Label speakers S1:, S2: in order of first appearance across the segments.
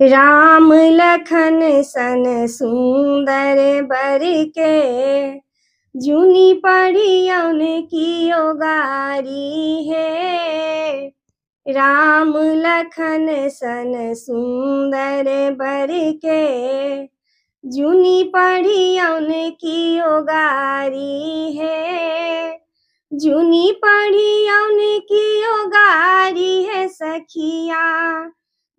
S1: राम लखन सन सुंदर बर के, जूनी पड़ी की ओगारी है। राम लखन सन सुंदर बर के, जूनी पड़ी की ओगारी है। जूनी पड़ी की ओगारी है सखिया,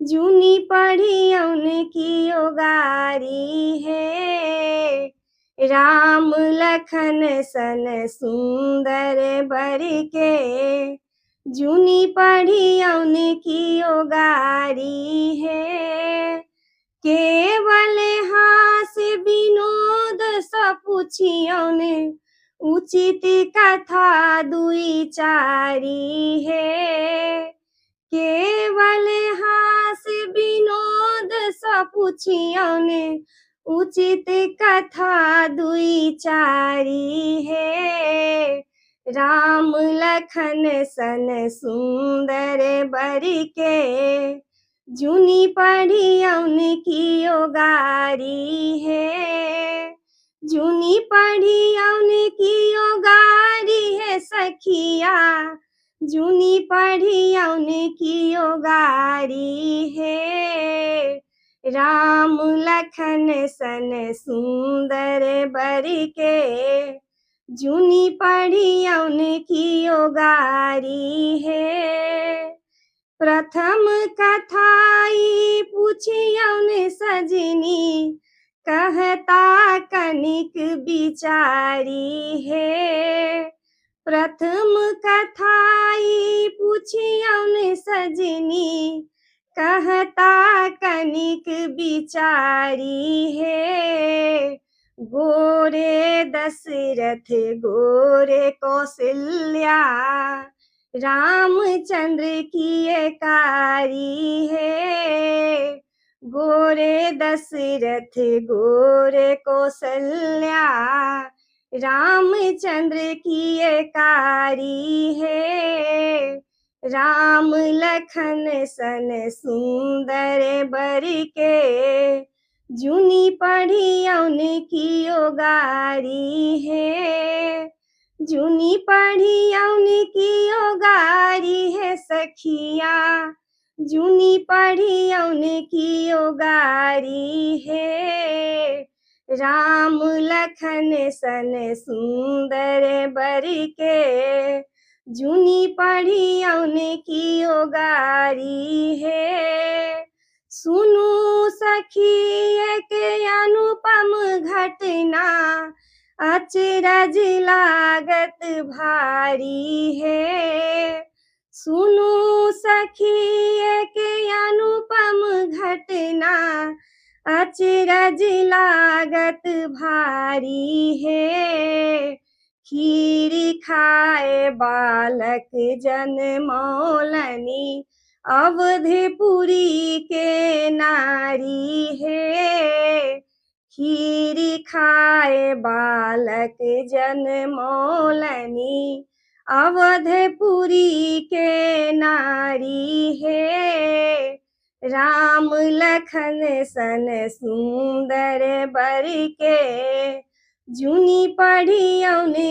S1: जूनी पड़ी की ओगारी है। राम लखन सन सुंदर बर के, जूनी पड़ी की ओगारी है। केवल हास विनोद सपुछियौन, उचित कथा दुई चारी है। केवल हास विनोद सपुछियौन, उचित कथा दुई चारी है। राम लखन सन सुंदर बर के, जूनी पड़ी की ओगारी है। जूनी पड़ी की ओगारी है सखिया, जूनी पड़ी की ओगारी है। राम लखन सन सुंदर बर के, जूनी पड़ी की ओगारी है। प्रथम कथाई पूछियौन सजनी, कहता कनिक बिचारी है। प्रथम कथाई पूछियौन सजनी, कहता कनिक बिचारी है। गोरे दशरथ गोरे कौशल्या, रामचंद्र की एकारी है। गोरे दशरथ गोरे कौशल्या, रामचंद्र की एकारी है। राम लखन सन सुंदर बर के, जूनी पड़ी की ओगारी है। जूनी पड़ी की ओगारी है सखिया, जूनी पड़ी की ओगारी है। राम लखन सन सुंदर बर के, जूनी पड़ी की ओगारी है। सुनु सखी एक अनुपम घटना, अचरज लागत भारी है। सुनु सखी एक अनुपम घटना, अचरज लागत भारी है। खीर खाए बालक जनमौलनी, अवधपुरी के नारी है। खीर खाए बालक जनमौलनी, अवधपुरी के नारी है। राम लखन सन सुंदर बर के, जूनी पड़ी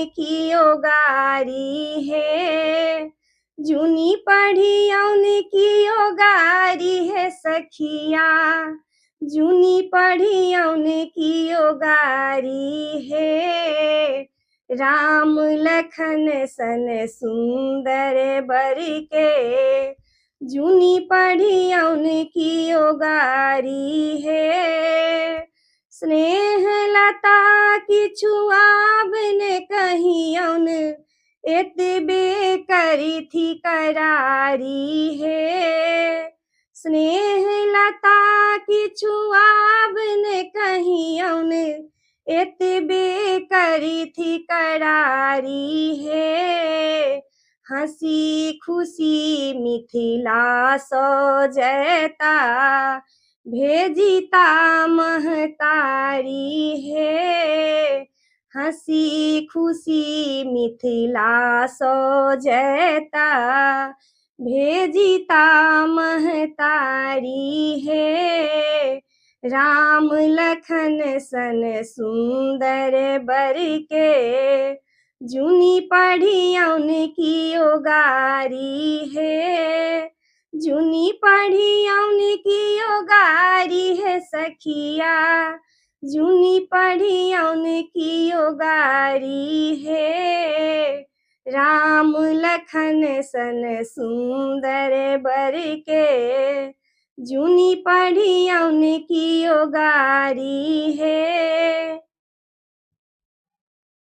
S1: की ओगारी है। जूनी पड़ी की ओगारी है सखिया, जूनी पड़ी की ओगारी है। राम लखन सन सुंदर बर के, जूनी पड़ी की ओगारी है। स्नेह लता किछु आब ने कहियौन, एतबे करी थी करारी है। स्नेह लता किछु आब ने कहियौन, एतबे करी थी करारी है। हंसी खुशी मिथिला सो जैता, भेजिता महतारी है। हंसी खुशी मिथिला सो जैता, भेजिता महतारी है। राम लखन सन सुंदर बर के, जूनी पढ़ी उनकी ओगारी है, जूनी पढ़ी उनकी ओगारी है सखिया, जूनी पढ़ी उनकी ओगारी है। राम लखन सन सुंदर बर के, जूनी पढ़ी उनकी ओगारी है।